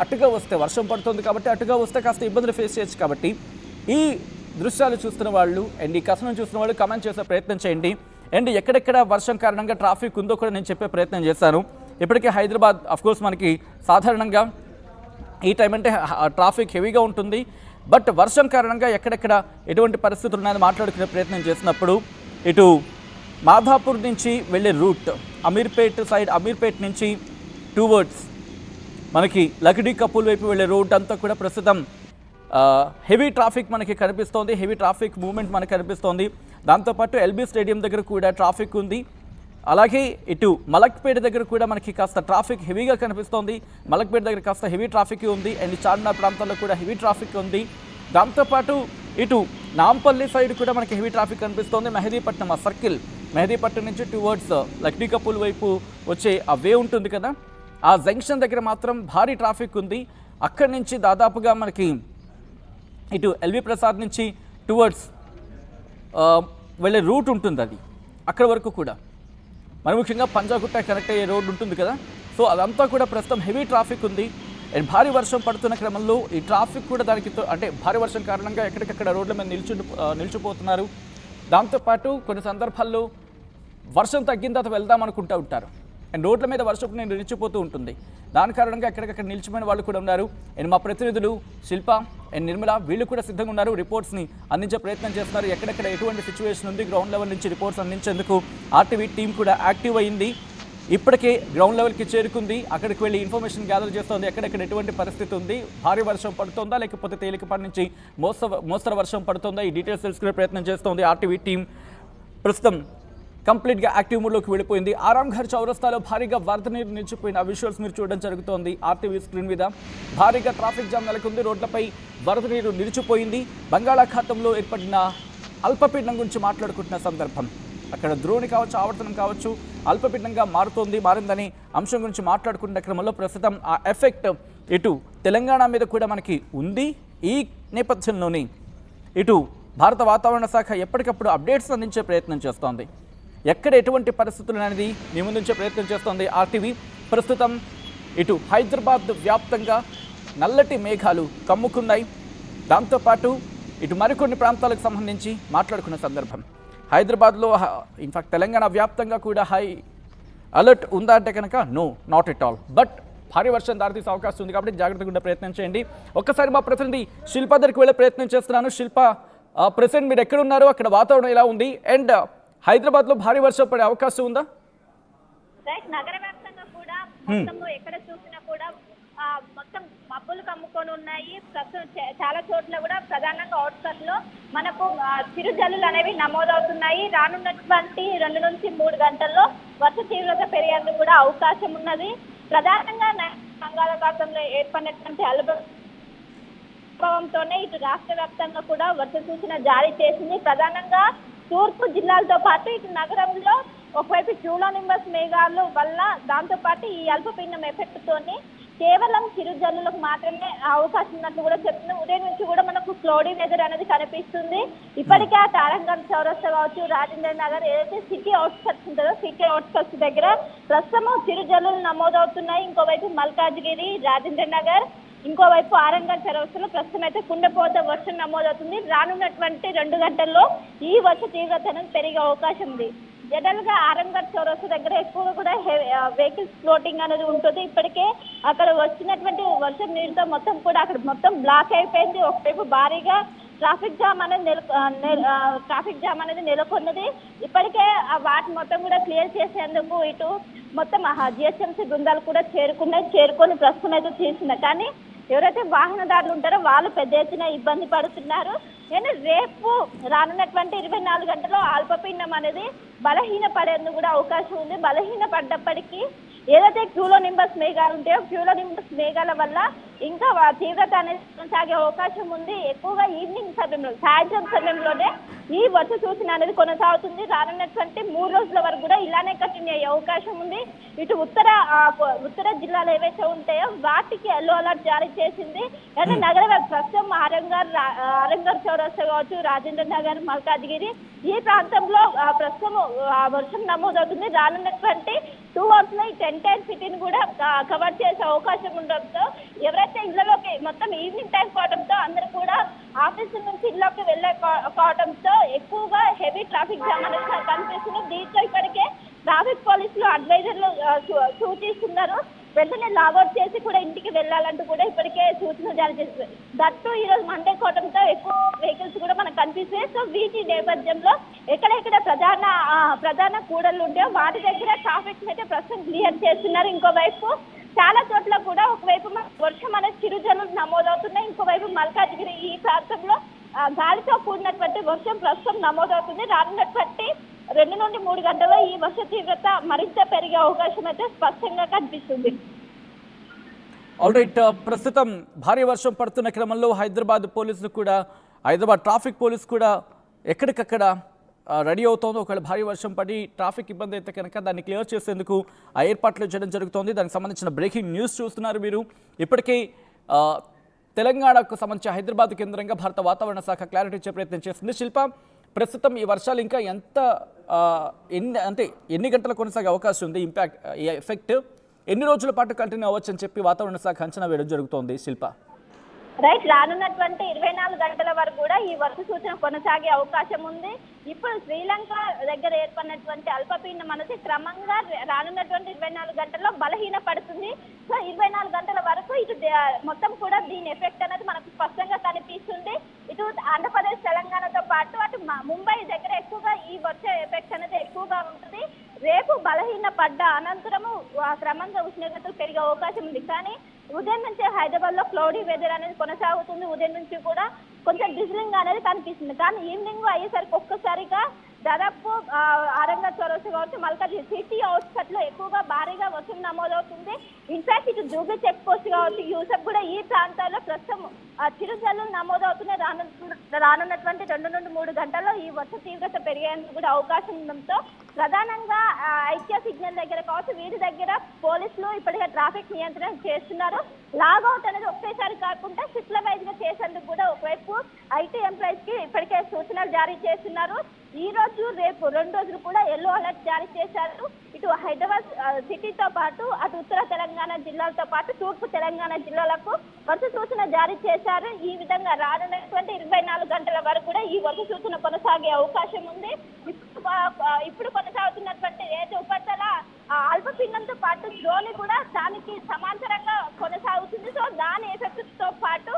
అటుగా వస్తే వర్షం పడుతుంది కాబట్టి అటుగా వస్తే కాస్త ఇబ్బందులు ఫేస్ చేయొచ్చు కాబట్టి ఈ దృశ్యాలు చూస్తున్న వాళ్ళు అండ్ ఈ కథనం చూస్తున్న వాళ్ళు కమెంట్ చేసే ప్రయత్నం చేయండి. అండ్ ఎక్కడెక్కడ వర్షం కారణంగా ట్రాఫిక్ ఉందో కూడా నేను చెప్పే ప్రయత్నం చేశాను. ఇప్పటికే హైదరాబాద్ అఫ్కోర్స్ మనకి సాధారణంగా ఈ టైం అంటే ట్రాఫిక్ హెవీగా ఉంటుంది. బట్ వర్షం కారణంగా ఎక్కడెక్కడ ఎటువంటి పరిస్థితులు ఉన్నాయని మాట్లాడుకునే ప్రయత్నం చేసినప్పుడు ఇటు మాధాపూర్ నుంచి వెళ్ళే రూట్ అమీర్పేట్ నుంచి టువర్డ్స్ మనకి లకిడీ కపూల్ వైపు వెళ్ళే రోడ్ అంతా కూడా ప్రస్తుతం హెవీ ట్రాఫిక్ మనకి కనిపిస్తోంది. హెవీ ట్రాఫిక్ మూవ్మెంట్ మనకి కనిపిస్తోంది. దాంతోపాటు ఎల్బీ స్టేడియం దగ్గర కూడా ట్రాఫిక్ ఉంది. అలాగే ఇటు మలక్పేట దగ్గర కూడా మనకి కాస్త ట్రాఫిక్ హెవీగా కనిపిస్తోంది. మలక్పేట దగ్గర కాస్త హెవీ ట్రాఫిక్ ఉంది. అండ్ చార్మినార్ ప్రాంతాల్లో కూడా హెవీ ట్రాఫిక్ ఉంది. దాంతోపాటు ఇటు నాంపల్లి సైడ్ కూడా మనకి హెవీ ట్రాఫిక్ కనిపిస్తోంది. మెహదీపట్నం ఆ సర్కిల్ మెహదీపట్నం నుంచి టువర్డ్స్ లక్డీ కపూల్ వైపు వచ్చే ఆ వే ఉంటుంది కదా, ఆ జంక్షన్ దగ్గర మాత్రం భారీ ట్రాఫిక్ ఉంది. అక్కడి నుంచి దాదాపుగా మనకి ఇటు ఎల్వి ప్రసాద్ నుంచి టువర్డ్స్ వెళ్ళే రూట్ ఉంటుంది, అది అక్కడ వరకు కూడా మరి ముఖ్యంగా పంజాగుట్ట కనెక్ట్ అయ్యే రోడ్డు ఉంటుంది కదా, సో అదంతా కూడా ప్రస్తుతం హెవీ ట్రాఫిక్ ఉంది. అండ్ భారీ వర్షం పడుతున్న క్రమంలో ఈ ట్రాఫిక్ కూడా దానికి అంటే భారీ వర్షం కారణంగా ఎక్కడికక్కడ రోడ్ల మీద నిలిచిపోతున్నారు. దాంతోపాటు కొన్ని సందర్భాల్లో వర్షం తగ్గిన తర్వాత వెళ్దాం అనుకుంటూ ఉంటారు అండ్ రోడ్ల మీద వర్షపు నీరు నిలిచిపోతూ ఉంటుంది. దాని కారణంగా ఎక్కడికక్కడ నిలిచిపోయిన వాళ్ళు కూడా ఉన్నారు. అండ్ మా ప్రతినిధులు శిల్ప అండ్ నిర్మల వీళ్ళు కూడా సిద్ధంగా ఉన్నారు, రిపోర్ట్స్ని అందించే ప్రయత్నం చేస్తున్నారు. ఎక్కడెక్కడ ఎటువంటి సిచ్యువేషన్ ఉంది గ్రౌండ్ లెవెల్ నుంచి రిపోర్ట్స్ అందించేందుకు ఆర్టీవీ టీం కూడా యాక్టివ్ అయింది. ఇప్పటికే గ్రౌండ్ లెవెల్కి చేరుకుంది, అక్కడికి వెళ్ళి ఇన్ఫర్మేషన్ గ్యాదర్ చేస్తోంది. ఎక్కడెక్కడ ఎటువంటి పరిస్థితి ఉంది, భారీ వర్షం పడుతుందా లేకపోతే తేలికపాటి నుంచి మోస్తరు వర్షం పడుతుందా, ఈ డీటెయిల్స్ తెలుసుకునే ప్రయత్నం చేస్తోంది ఆర్టీవీ టీం. ప్రస్తుతం కంప్లీట్గా యాక్టివ్ మోడ్లోకి వెళ్ళిపోయింది. ఆరాంఘర్ చౌరస్తాలో భారీగా వరద నీరు నిలిచిపోయిన ఆ విజువల్స్ మీరు చూడడం జరుగుతోంది ఆర్టీవీ స్క్రీన్ మీద. భారీగా ట్రాఫిక్ జామ్ నెలకొంది, రోడ్లపై వరద నీరు నిలిచిపోయింది. బంగాళాఖాతంలో ఏర్పడిన అల్పపీడనం గురించి మాట్లాడుకుంటున్న సందర్భం, అక్కడ ద్రోణి కావచ్చు ఆవర్తనం కావచ్చు అల్పపీడనంగా మారిందని అంశం గురించి మాట్లాడుకున్న క్రమంలో ప్రస్తుతం ఆ ఎఫెక్ట్ ఇటు తెలంగాణ మీద కూడా మనకి ఉంది. ఈ నేపథ్యంలోనే ఇటు భారత వాతావరణ శాఖ ఎప్పటికప్పుడు అప్డేట్స్ అందించే ప్రయత్నం చేస్తోంది. ఎక్కడ ఎటువంటి పరిస్థితులు అనేది మీ ముందుంచే ప్రయత్నం చేస్తోంది ఆర్టీవీ. ప్రస్తుతం ఇటు హైదరాబాద్ వ్యాప్తంగా నల్లటి మేఘాలు కమ్ముకున్నాయి. దాంతోపాటు ఇటు మరికొన్ని ప్రాంతాలకు సంబంధించి మాట్లాడుకున్న సందర్భం, హైదరాబాద్లో ఇన్ఫాక్ట్ తెలంగాణ వ్యాప్తంగా కూడా హై అలర్ట్ ఉందా అంటే కనుక no, not at all. But భారీ వర్షం దారితీసే అవకాశం ఉంది కాబట్టి జాగ్రత్తగా ఉండే ప్రయత్నం చేయండి. ఒక్కసారి మా ప్రతినిధి శిల్ప దగ్గరికి వెళ్ళే ప్రయత్నం చేస్తున్నాను. శిల్ప, ప్రెసెంట్ మీరు ఎక్కడున్నారు, అక్కడ వాతావరణం ఎలా ఉంది, అండ్ హైదరాబాద్లో భారీ వర్షం పడే అవకాశం ఉందా? నగర వ్యాప్తంగా కూడా మొత్తం ఎక్కడ చూసినా కూడా మొత్తం మబ్బులు కమ్ముకొని ఉన్నాయి. చాలా చోట్ల కూడా ప్రధానంగా అవుట్స్కట్ లో మనకు చిరుజల్లులు అనేవి నమోదవుతున్నాయి. రానున్నటువంటి 2 నుంచి 3 గంటల్లో వర్ష తీవ్రత పెరిగేందుకు కూడా అవకాశం ఉన్నది. ప్రధానంగా బంగాళాఖాతంలో ఏర్పడినటువంటి ప్రభావంతోనే ఇటు రాష్ట్ర వ్యాప్తంగా కూడా వర్ష సూచన జారీ చేసింది. ప్రధానంగా తూర్పు జిల్లాలతో పాటు ఇటు నగరంలో ఒకవైపు క్యూలోనింబస్ మేఘాలు వల్ల దాంతోపాటు ఈ అల్పపీడనం ఎఫెక్ట్ తోని కేవలం చిరుజల్లులకు మాత్రమే అవకాశం ఉన్నట్లు కూడా చెప్తుంది. ఉదయం నుంచి కూడా మనకు క్లౌడీ వెదర్ అనేది కనిపిస్తుంది. ఇప్పటికే ఆ తారంగం చౌరస్తా కావచ్చు, రాజేంద్ర నగర్ ఏదైతే సిటీ అవుట్స్కట్స్ ఉంటుందో సిటీ అవుట్స్కట్స్ దగ్గర ప్రస్తుతం చిరుజల్లులు నమోదవుతున్నాయి. ఇంకోవైపు మల్కాజ్గిరి, రాజేంద్ర నగర్, ఇంకోవైపు ఆరంగల్ చౌరస్తాలో ప్రస్తుతం అయితే కుండపోత వర్షం నమోదవుతుంది. రానున్నటువంటి 2 గంటల్లో ఈ వర్ష తీవ్రత అనేది పెరిగే అవకాశం ఉంది. జనరల్ గా ఆరంగల్ చౌరస్తా దగ్గర ఎక్కువగా కూడా వెహికల్స్ ఫ్లోటింగ్ అనేది ఉంటుంది. ఇప్పటికే అక్కడ వచ్చినటువంటి వర్షం నీరుతో మొత్తం కూడా అక్కడ మొత్తం బ్లాక్ అయిపోయింది. ఒకవైపు భారీగా ట్రాఫిక్ జామ్ అనేది నెలకొన్నది. ఇప్పటికే వాటి మొత్తం కూడా క్లియర్ చేసేందుకు ఇటు మొత్తం జిహెచ్ఎంసీ బృందాలు కూడా చేరుకొని ప్రస్తుతం అయితే తీస్తున్నారు. కానీ ఎవరైతే వాహనదారులు ఉంటారో వాళ్ళు పెద్ద ఎత్తున ఇబ్బంది పడుతున్నారు. నేను రేపు రానున్నటువంటి 24 గంటల్లో అల్పపీడనం అనేది బలహీన పడేందుకు కూడా అవకాశం ఉంది. బలహీన పడ్డప్పటికీ ఏదైతే క్యూలోనింబస్ మేఘాలు ఉంటాయో క్యూలోనింబస్ మేఘాల వల్ల ఇంకా తీవ్రత అనేది కొనసాగే అవకాశం ఉంది. ఎక్కువగా ఈవినింగ్ సమయంలో, సాయంత్రం సమయంలోనే ఈ వర్ష సూచన అనేది కొనసాగుతుంది. రానున్నటువంటి 3 రోజుల వరకు కూడా ఇలానే కంటిన్యూ అయ్యే అవకాశం ఉంది. ఇటు ఉత్తర జిల్లాలు ఏవైతే ఉంటాయో వాటికి ఎల్లో అలర్ట్ జారీ చేసింది. అంటే నగర ప్రస్తుతం ఆరంగర్ చౌరస్తా కావచ్చు, రాజేంద్ర నగర్, మల్కాజ్గిరి ఈ ప్రాంతంలో ప్రస్తుతం వర్షం నమోదవుతుంది. రానున్నటువంటి 2 అవర్స్ లో ఈ 10 సిటీని కూడా కవర్ చేసే అవకాశం ఉండడంతో ఎవరైతే ఎవరైతే ఇళ్లలోకి మొత్తం ఈవినింగ్ టైం కావడంతో అందరూ కూడా ఆఫీసు నుంచి ఇళ్లలోకి వెళ్ళే కావడంతో ఎక్కువగా హెవీ ట్రాఫిక్ జామ్ అనేది కనిపిస్తుంది. దీంతో ఇప్పటికే ట్రాఫిక్ పోలీసులు అడ్వైజర్లు సూచిస్తున్నారు వెంటనే లాగౌట్ చేసి కూడా ఇంటికి వెళ్ళాలంటూ కూడా ఇప్పటికే సూచనలు జారీ చేస్తారు. దట్టు ఈ రోజు మండే కోవడంతో ఎక్కువ వెహికల్స్ కూడా మనకు కనిపిస్తాయి. సో వీటి నేపథ్యంలో ఎక్కడెక్కడ ప్రధాన కూడళ్ళు ఉంటాయో వాటి దగ్గర ట్రాఫిక్ అయితే ప్రస్తుతం క్లియర్ చేస్తున్నారు. ఇంకోవైపు చాలా చోట్ల కూడా ఒకవైపు వర్షం అనేది చిరుజల్లులు నమోదవుతున్నాయి. ఇంకోవైపు మల్కాజ్గిరి ఈ ప్రాంతంలో గాలితో కూడినటువంటి వర్షం ప్రస్తుతం నమోదవుతుంది. రానున్నటువంటి 2 నుండి 3 గంటల్లో ఈ వర్ష తీవ్రత మరింత పెరిగే అవకాశం అయితే స్పష్టంగా కనిపిస్తుంది. ఆల్రైట్, ప్రస్తుతం భారీ వర్షం పడుతున్న క్రమంలో హైదరాబాద్ ట్రాఫిక్ పోలీసు కూడా ఎక్కడికక్కడ రెడీ అవుతోంది. ఒకవేళ భారీ వర్షం పడి ట్రాఫిక్ ఇబ్బంది అయితే కనుక దాన్ని క్లియర్ చేసేందుకు ఆ ఏర్పాట్లు చేయడం జరుగుతోంది. దానికి సంబంధించిన బ్రేకింగ్ న్యూస్ చూస్తున్నారు మీరు. ఇప్పటికే తెలంగాణకు సంబంధించి హైదరాబాద్ కేంద్రంగా భారత వాతావరణ శాఖ క్లారిటీ ఇచ్చే ప్రయత్నం చేస్తుంది. శిల్ప, ప్రస్తుతం ఈ వర్షాలు ఇంకా ఎన్ని గంటలు కొనసాగే అవకాశం ఉంది? ఈ ఎఫెక్ట్ ఎన్ని రోజుల పాటు కంటిన్యూ అవ్వచ్చు అని చెప్పి వాతావరణ శాఖ అంచనా వేయడం జరుగుతోంది శిల్ప? రైట్, రానున్నటువంటి 24 గంటల వరకు కూడా ఈ వర్ష సూచన కొనసాగే అవకాశం ఉంది. ఇప్పుడు శ్రీలంక దగ్గర ఏర్పడినటువంటి అల్పపీడనం అనేది క్రమంగా రానున్నటువంటి 24 గంటల్లో బలహీన పడుతుంది. సో 24 గంటల వరకు ఇటు మొత్తం కూడా దీని ఎఫెక్ట్ అనేది మనకు స్పష్టంగా కనిపిస్తుంది. ఇటు ఆంధ్రప్రదేశ్ తెలంగాణతో పాటు అటు ముంబై దగ్గర ఎక్కువగా ఈ వర్ష ఎఫెక్ట్ అనేది ఎక్కువగా ఉంటుంది. రేపు బలహీన పడ్డ అనంతరము క్రమంగా ఉష్ణోగ్రతలు పెరిగే అవకాశం ఉంది. కానీ ఉదయం నుంచి హైదరాబాద్ లో క్లౌడీ వెదర్ అనేది కొనసాగుతుంది. ఉదయం నుంచి కూడా కొంచెం డిజిలింగ్ అనేది కనిపిస్తుంది. కానీ ఈవినింగ్ అయ్యేసరికి ఒక్కసారిగా దాదాపు ఆరంగా చౌరస్తా కావచ్చు, మల్కాజ్గిరి సిటీ అవుట్స్కట్ లో ఎక్కువగా భారీగా వర్షం నమోదవుతుంది. ఇన్ఫాక్ట్ ఇటు జూబ్లీ చెక్ పోస్ట్ కావచ్చు, యూసఫ్ కూడా ఈ ప్రాంతాల్లో ప్రస్తుతం చిరుజల్లులు నమోదవుతున్నాయి. రానున్నటువంటి 2 నుండి 3 గంటల్లో ఈ వర్ష తీవ్రత పెరిగేందుకు కూడా అవకాశం ఉండడంతో ప్రధానంగా ఐక్య సిగ్నల్ దగ్గర కావచ్చు, వీరి దగ్గర పోలీసులు ఇప్పటికే ట్రాఫిక్ నియంత్రణ చేస్తున్నారు. లాగౌట్ అనేది ఒకేసారి కాకుండా షిఫ్ట్ల వైజ్ గా చేసేందుకు కూడా ఒకవైపు ఐటీ ఎంప్లాయీస్ కి ఇప్పటికే సూచనలు జారీ చేస్తున్నారు. ఈ రోజు రేపు 2 రోజులు కూడా ఎల్లో అలర్ట్ జారీ చేశారు. ఇటు హైదరాబాద్ సిటీతో పాటు అటు ఉత్తర తెలంగాణ జిల్లాలతో పాటు తూర్పు తెలంగాణ జిల్లాలకు వర్ష సూచన జారీ చేశారు. ఈ విధంగా రానున్నటువంటి 24 గంటల వరకు కూడా ఈ వర్ష సూచన కొనసాగే అవకాశం ఉంది. ఇప్పుడు కొనసాగుతున్నటువంటి ఏదో ఉపరితల అల్పపీడనంతో పాటు ద్రోణి కూడా దానికి సమాంతరంగా కొనసాగుతుంది. సో దాని ఎఫెక్ట్ తో పాటు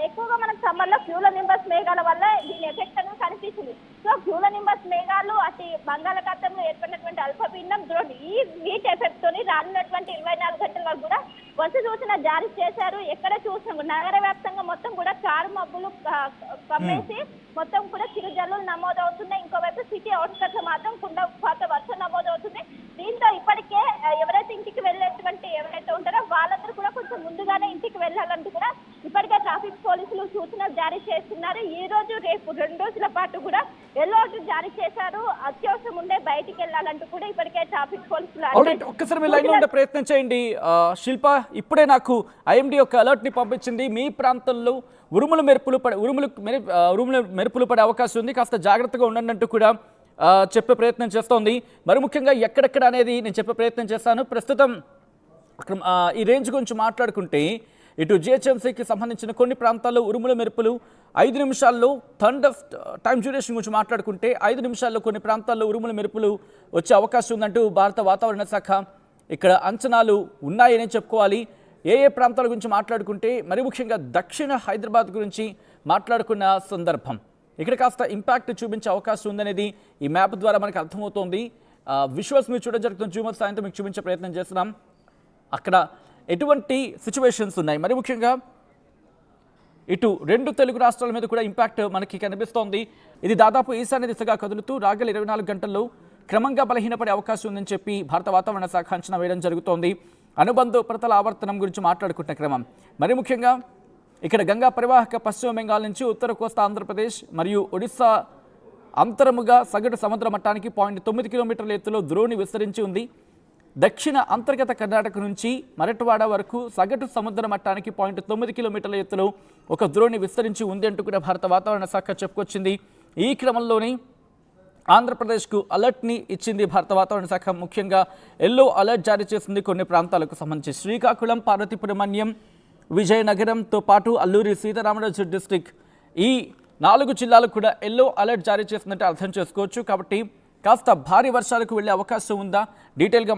ఎక్కువగా మనకు సమ్మర్ లో క్యూలోనింబస్ మేఘాల వల్ల దీని ఎఫెక్ట్ అనేది కనిపిస్తుంది. సో క్యూలోనింబస్ మేఘాలు అటు బంగాళాఖాతంలో ఏర్పడినటువంటి అల్పపీడనం ద్రోణి ఈ వీటి ఎఫెక్ట్ తోని రానున్నటువంటి 24 గంటల వరకు కూడా వర్ష సూచన జారీ చేశారు. ఎక్కడ చూసినా నగర వ్యాప్తంగా మొత్తం కూడా కారు మబ్బులు కమ్మేసి మొత్తం కూడా చిరుజల్లులు నమోదవుతున్నాయి. ఇంకోవైపు సిటీ అవుట్స్కట్స్ లో మాత్రం కుండపాత వర్షం నమోదవుతుంది. దీంతో ఇప్పటికే ఎవరైతే ఇంటికి వెళ్ళేటువంటి ఎవరైతే ఉంటారో వాళ్ళందరూ కూడా కొంచెం ముందుగానే ఇంటికి వెళ్ళాలంటూ కూడా ఇప్పటికే ట్రాఫిక్ పోలీసులు సూచనలు జారీ చేస్తున్నారు. ఈ రోజు రేపు 2 రోజుల పాటు కూడా ఎల్లో అలర్ట్ జారీ చేశారు. అత్యవసరం ఉండే బయటికి వెళ్ళాలంటూ కూడా ఇప్పటికే ట్రాఫిక్ పోలీసులు ఒక్కసారి మీ లైన్ లో ఉండే ప్రయత్నం చేయండి శిల్ప. ఇప్పుడే నాకు ఐఎండీ ఒక అలర్ట్ ని పంపించింది. మీ ప్రాంతంలో ఉరుములు మెరుపులు పడే అవకాశం ఉంది, కాస్త జాగ్రత్తగా ఉండండి అంటూ కూడా చెప్పే ప్రయత్నం చేస్తోంది. మరి ముఖ్యంగా ఎక్కడెక్కడ అనేది నేను చెప్పే ప్రయత్నం చేస్తాను. ప్రస్తుతం ఈ రేంజ్ గురించి మాట్లాడుకుంటే ఇటు జిహెచ్ఎంసీకి సంబంధించిన కొన్ని ప్రాంతాల్లో ఉరుముల మెరుపులు 5 నిమిషాల్లో, థండర్ టైం డ్యూరేషన్ గురించి మాట్లాడుకుంటే 5 నిమిషాల్లో కొన్ని ప్రాంతాల్లో ఉరుముల మెరుపులు వచ్చే అవకాశం ఉందంటూ భారత వాతావరణ శాఖ ఇక్కడ అంచనాలు ఉన్నాయని చెప్పుకోవాలి. ఏ ప్రాంతాల గురించి మాట్లాడుకుంటే మరి ముఖ్యంగా దక్షిణ హైదరాబాద్ గురించి మాట్లాడుకున్న సందర్భం ఇక్కడ కాస్త ఇంపాక్ట్ చూపించే అవకాశం ఉందనేది ఈ మ్యాప్ ద్వారా మనకు అర్థమవుతోంది. విజువల్స్ మీరు చూడడం జరుగుతుంది. జూమ్ సాయంతో మీకు చూపించే ప్రయత్నం చేస్తున్నాం. అక్కడ ఎటువంటి సిచ్యువేషన్స్ ఉన్నాయి, మరి ముఖ్యంగా ఇటు 2 తెలుగు రాష్ట్రాల మీద కూడా ఇంపాక్ట్ మనకి కనిపిస్తోంది. ఇది దాదాపు ఈశాన్య దిశగా కదులుతూ రాగల 24 గంటల్లో క్రమంగా బలహీనపడే అవకాశం ఉందని చెప్పి భారత వాతావరణ శాఖ అంచనా వేయడం జరుగుతోంది. అనుబంధ ఉపరితల ఆవర్తనం గురించి మాట్లాడుకుంటున్న క్రమం మరి ముఖ్యంగా ఇక్కడ గంగా పరివాహక పశ్చిమ బెంగాల్ నుంచి ఉత్తర కోస్తా ఆంధ్రప్రదేశ్ మరియు ఒడిశా అంతరముగా సగటు సముద్ర మట్టానికి 0.9 కిలోమీటర్ల ఎత్తులో ద్రోణి విస్తరించి ఉంది. దక్షిణ అంతర్గత కర్ణాటక నుంచి మరట్వాడ వరకు సగటు సముద్ర మట్టానికి 0.9 కిలోమీటర్ల ఎత్తులో ఒక ద్రోణి విస్తరించి ఉంది అంటూ కూడా భారత వాతావరణ శాఖ చెప్పుకొచ్చింది. ఈ క్రమంలోనే ఆంధ్రప్రదేశ్కు అలర్ట్ని ఇచ్చింది భారత వాతావరణ శాఖ. ముఖ్యంగా ఎల్లో అలర్ట్ జారీ చేసింది కొన్ని ప్రాంతాలకు సంబంధించి శ్రీకాకుళం, పార్వతీపురం మన్యం, విజయనగరంతో పాటు అల్లూరి సీతారామరాజు డిస్టిక్ ఈ 4 జిల్లాలకు కూడా ఎల్లో అలర్ట్ జారీ చేసినట్టు అర్థం చేసుకోవచ్చు. కాబట్టి కాస్త భారీ వర్షాలకు వెళ్ళే అవకాశం ఉందా? డీటెయిల్గా